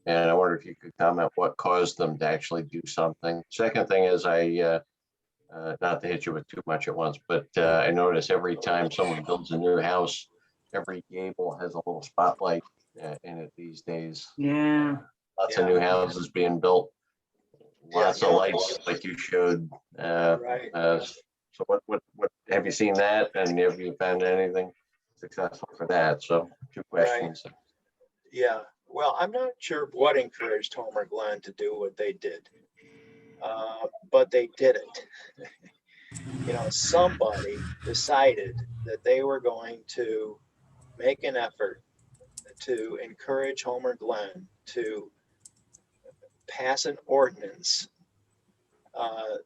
And I wonder if you could comment what caused them to actually do something. Second thing is not to hit you with too much at once, but I notice every time someone builds a new house, every gable has a little spotlight in it these days. Yeah. Lots of new houses being built. Lots of lights like you showed. Right. So what have you seen that, and have you found anything successful for that? So two questions. Right. Yeah. Well, I'm not sure what encouraged Homer Glen to do what they did, but they did it. Somebody decided that they were going to make an effort to encourage Homer Glen to pass an ordinance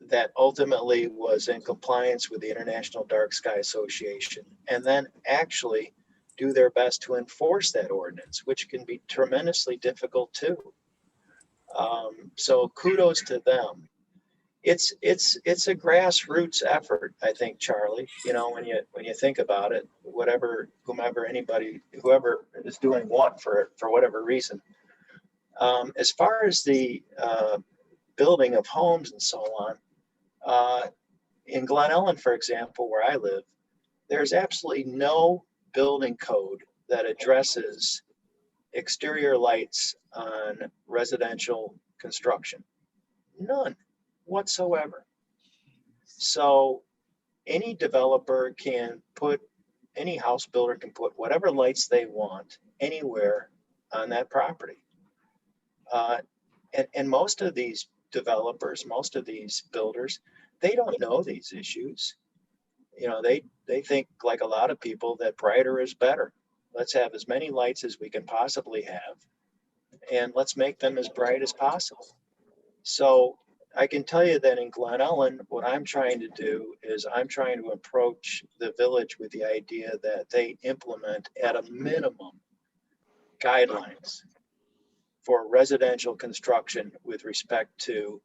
that ultimately was in compliance with the International Dark Sky Association, and then actually do their best to enforce that ordinance, which can be tremendously difficult too. So kudos to them. It's a grassroots effort, I think, Charlie. When you think about it, whoever is doing what for whatever reason. As far as the building of homes and so on, in Glen Ellen, for example, where I live, there's absolutely no building code that addresses exterior lights on residential construction. None whatsoever. So any house builder can put whatever lights they want anywhere on that property. And most of these developers, most of these builders, they don't know these issues. They think, like a lot of people, that brighter is better. Let's have as many lights as we can possibly have, and let's make them as bright as possible. So I can tell you that in Glen Ellen, what I'm trying to do is I'm trying to approach the village with the idea that they implement at a minimum guidelines for residential construction with respect to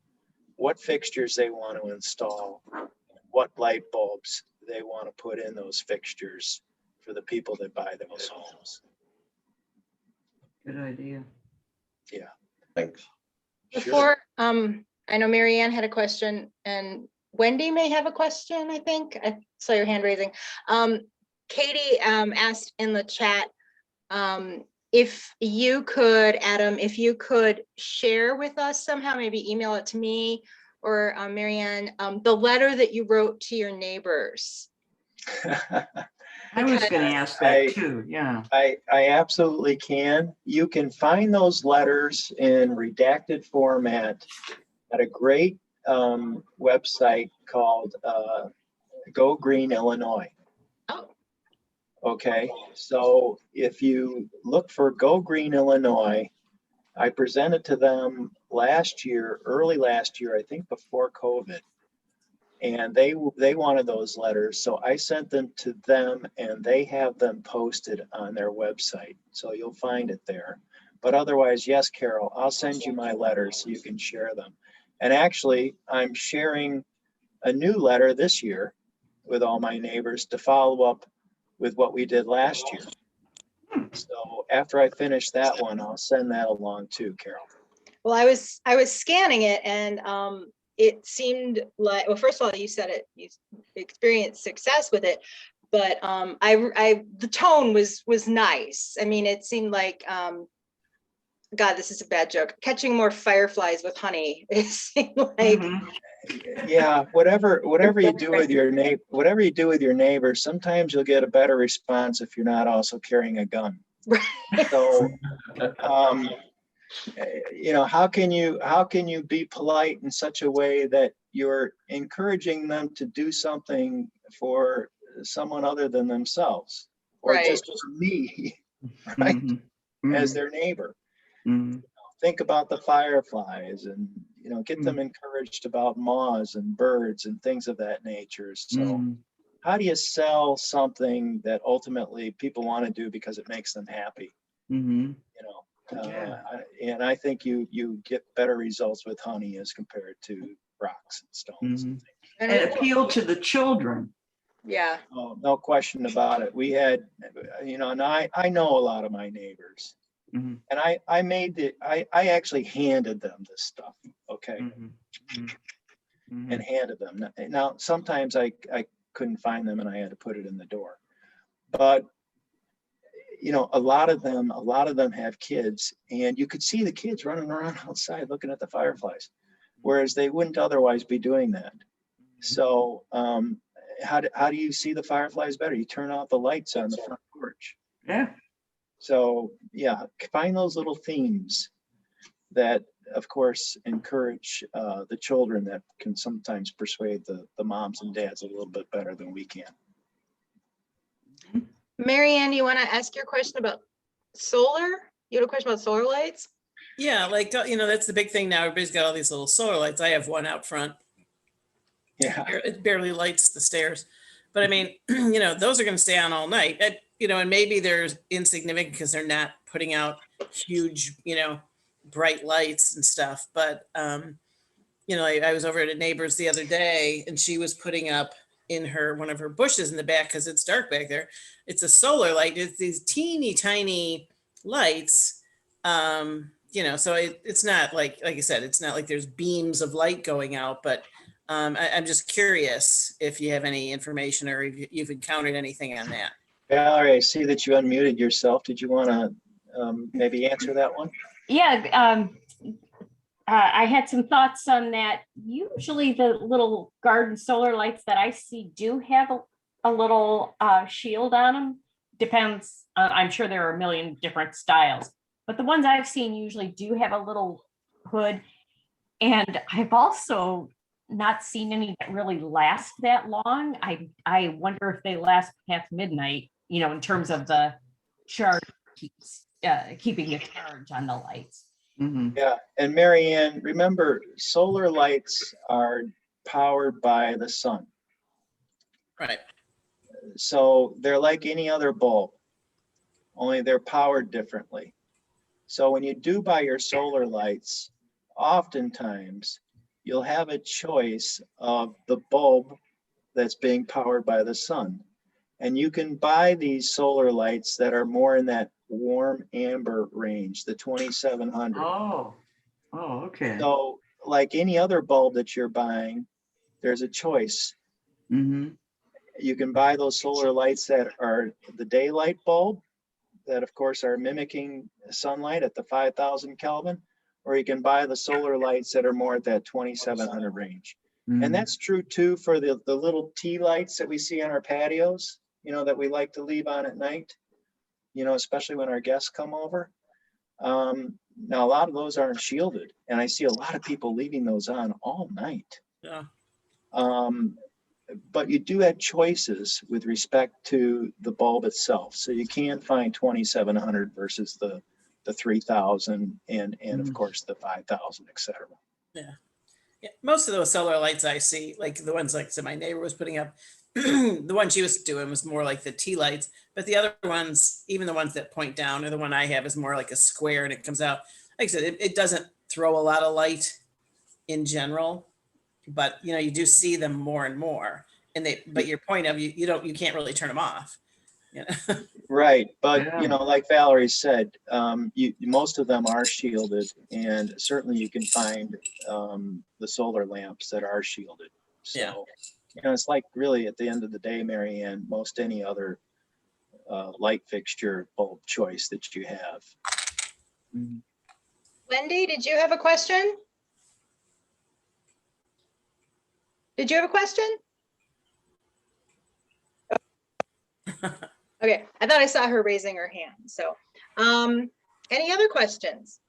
what fixtures they want to install, what light bulbs they want to put in those fixtures for the people that buy those homes. Good idea. Thanks. Sure. Before, I know Mary Ann had a question and Wendy may have a question, I think. I saw your hand raising. Katie asked in the chat, if you could, Adam, if you could share with us somehow, maybe email it to me or Mary Ann, the letter that you wrote to your neighbors. I was gonna ask that too, yeah. I absolutely can. You can find those letters in redacted format at a great website called Go Green Illinois. Oh. Okay, so if you look for Go Green Illinois, I presented to them last year, early last year, I think before COVID. And they wanted those letters, so I sent them to them and they have them posted on their website. So you'll find it there. But otherwise, yes, Carol, I'll send you my letters so you can share them. And actually, I'm sharing a new letter this year with all my neighbors to follow up with what we did last year. So after I finish that one, I'll send that along too, Carol. Well, I was scanning it and it seemed like, well, first of all, you said it, you experienced success with it, but the tone was nice. I mean, it seemed like, God, this is a bad joke, catching more fireflies with honey. It seemed like, Yeah, whatever you do with your neighbor, sometimes you'll get a better response if you're not also carrying a gun. So, how can you be polite in such a way that you're encouraging them to do something for someone other than themselves, or Right. just for me, right, as their neighbor? Think about the fireflies and get them encouraged about moths and birds and things of that nature. So how do you sell something that ultimately people want to do because it makes them happy? And I think you get better results with honey as compared to rocks and stones. And appeal to the children. Yeah. Oh, no question about it. We had, and I know a lot of my neighbors. And I actually handed them this stuff, okay? And handed them. Now, sometimes I couldn't find them and I had to put it in the door. But, a lot of them have kids, and you could see the kids running around outside looking at the fireflies, whereas they wouldn't otherwise be doing that. So how do you see the fireflies better? You turn off the lights on the front porch. Yeah. So yeah, find those little themes that, of course, encourage the children that can sometimes persuade the moms and dads a little bit better than we can. Mary Ann, you want to ask your question about solar? You had a question about solar lights? Yeah, that's the big thing now. Everybody's got all these little solar lights. I have one out front. Yeah. It barely lights the stairs. But I mean, those are going to stay on all night. And maybe they're insignificant because they're not putting out huge, bright lights and stuff. But, I was over at a neighbor's the other day and she was putting up in one of her bushes in the back because it's dark back there. It's a solar light. It's these teeny tiny lights. So it's not like I said, it's not like there's beams of light going out, but I'm just curious if you have any information or if you've encountered anything on that. Valerie, I see that you unmuted yourself. Did you want to maybe answer that one? Yeah, I had some thoughts on that. Usually the little garden solar lights that I see do have a little shield on them. Depends, I'm sure there are a million different styles, but the ones I've seen usually do have a little hood. And I've also not seen any that really last that long. I wonder if they last past midnight, in terms of the charge keeping the charge on the lights. Yeah, and Mary Ann, remember, solar lights are powered by the sun. Right. So they're like any other bulb, only they're powered differently. So when you do buy your solar lights, oftentimes you'll have a choice of the bulb that's being powered by the sun. And you can buy these solar lights that are more in that warm amber range, the 2700. Oh, okay. So like any other bulb that you're buying, there's a choice. Mm-hmm. You can buy those solar lights that are the daylight bulb that of course are mimicking sunlight at the 5000 Kelvin, or you can buy the solar lights that are more at that 2700 range. And that's true too for the little tea lights that we see on our patios, you know, that we like to leave on at night, you know, especially when our guests come over. Now, a lot of those aren't shielded, and I see a lot of people leaving those on all night. Yeah. But you do have choices with respect to the bulb itself. So you can find 2700 versus the 3000 and of course the 5000, et cetera. Yeah. Yeah, most of those solar lights I see, like the ones like my neighbor was putting up, the one she was doing was more like the tea lights, but the other ones, even the ones that point down, or the one I have is more like a square and it comes out. Like I said, it doesn't throw a lot of light in general, but you know, you do see them more and more. And but your point of you can't really turn them off. You know? Right, but Yeah. you know, like Valerie said, most of them are shielded, and certainly you can find the solar lamps that are shielded. So, Yeah. you know, it's like really at the end of the day, Mary Ann, most any other light fixture bulb choice that you have. Wendy, did you have a question? Did you have a question? Okay, I thought I saw her raising her hand. So, any other questions?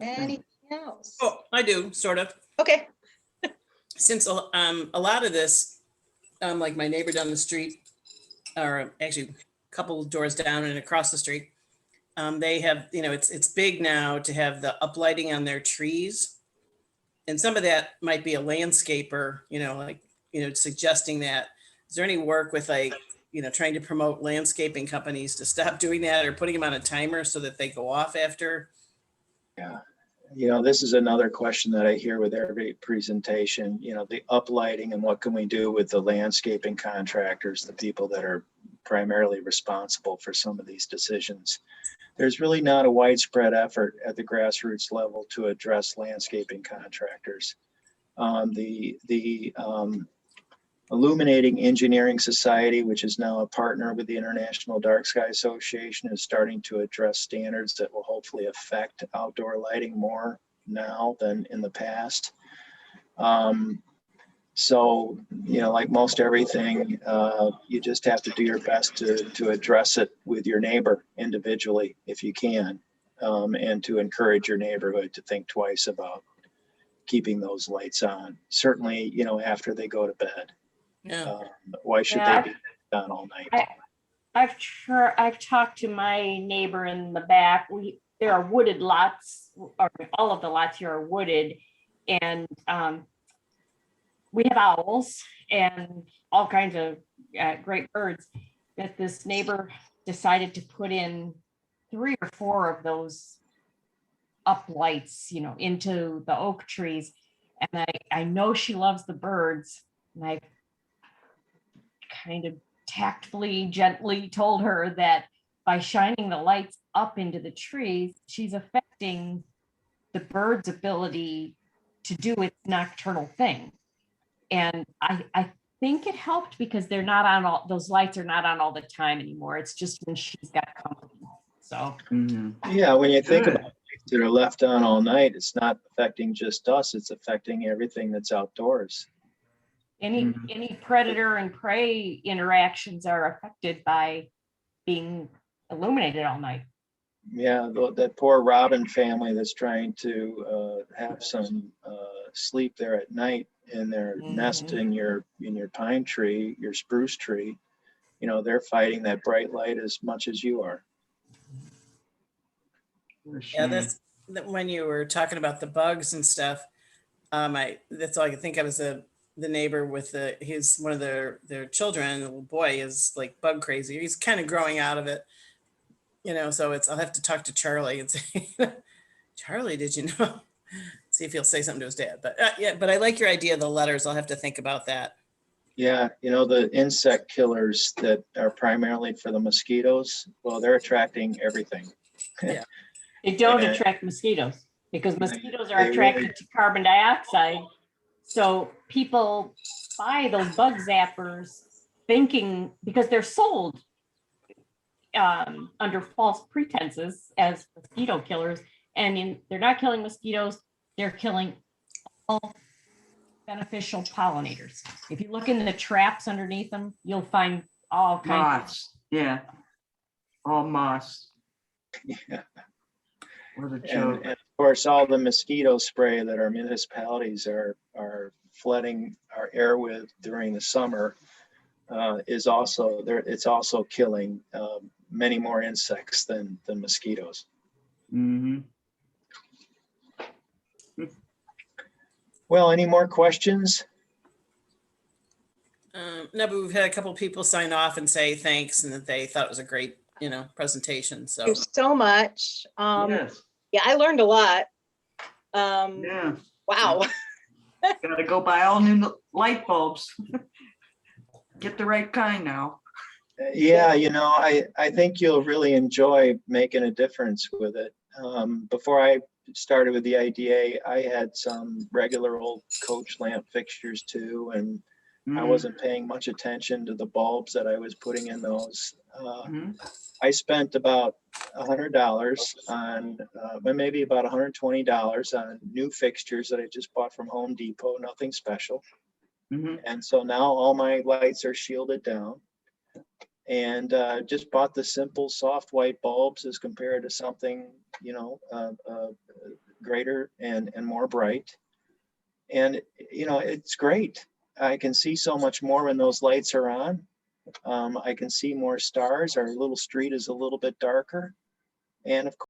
Anything else? Oh, I do, sort of. Okay. Since a lot of this, like my neighbor down the street, or actually a couple of doors down and across the street, they have, you know, it's big now to have the uplighting on their trees. And some of that might be a landscaper, you know, like, you know, suggesting that. Is there any work with like, you know, trying to promote landscaping companies to stop doing that, or putting them on a timer so that they go off after? Yeah, you know, this is another question that I hear with every presentation, you know, the uplighting and what can we do with the landscaping contractors, the people that are primarily responsible for some of these decisions. There's really not a widespread effort at the grassroots level to address landscaping contractors. The Illuminating Engineering Society, which is now a partner with the International Dark Sky Association, is starting to address standards that will hopefully affect outdoor lighting more now than in the past. So, you know, like most everything, you just have to do your best to address it with your neighbor individually if you can, and to encourage your neighborhood to think twice about keeping those lights on. Certainly, you know, after they go to bed. Yeah. Why should Yeah, they be on all night? I've talked to my neighbor in the back. There are wooded lots, or all of the lots here are wooded, and we have owls and all kinds of great birds. That this neighbor decided to put in 3 or 4 of those up lights, you know, into the oak trees. And I know she loves the birds, and I kind of tactfully, gently told her that by shining the lights up into the trees, she's affecting the bird's ability to do its nocturnal thing. And I think it helped because they're not on all, those lights are not on all the time anymore. It's just when she's got company. So Yeah, when you think Good. about lights that are left on all night, it's not affecting just us, it's affecting everything that's outdoors. any predator and prey interactions are affected by being illuminated all night. Yeah, that poor robin family that's trying to have some sleep there at night in their nest in your pine tree, your spruce tree, you know, they're fighting that bright light as much as you are. Yeah, that's when you were talking about the bugs and stuff. That's all I could think of is the neighbor with one of their children, the little boy is like bug crazy. He's kind of growing out of it, so I'll have to talk to Charlie and say, Charlie, did you know? See if he'll say something to his dad. But yeah, but I like your idea of the letters. I'll have to think about that. Yeah, the insect killers that are primarily for the mosquitoes, well, they're attracting everything. They don't And- attract mosquitoes because They- mosquitoes they are attracted really- to carbon dioxide. So people buy those bug zappers thinking, because they're sold under false pretenses as mosquito killers, and they're not killing mosquitoes, they're killing all beneficial pollinators. If you look in the traps underneath them, you'll find all kinds. Moths, yeah. All moths. Yeah. What a And joke. of course, all the mosquito spray that our municipalities are flooding our air with during the summer is also there. It's also killing many more insects than mosquitoes. Mm-hmm. Well, any more questions? No, but we've had a couple of people sign off and say thanks and that they thought it was a great, presentation. So Thank you so much. Yes, Yeah, I learned a lot. yeah. Wow. Gotta go buy all new light bulbs. Get the right kind now. Yeah, I think you'll really enjoy making a difference with it. Before I started with the IDA, I had some regular old coach lamp fixtures too, and I Mhm, wasn't paying much attention to the bulbs that I was putting in those. mhm. I spent about $100 on, maybe about $120 on new fixtures that I just bought from Home Depot, nothing special. Mhm. And so now all my lights are shielded down. And just bought the simple soft white bulbs as compared to something, greater and more bright. And, it's great. I can see so much more when those lights are on. I can see more stars. Our little street is a little bit darker. And of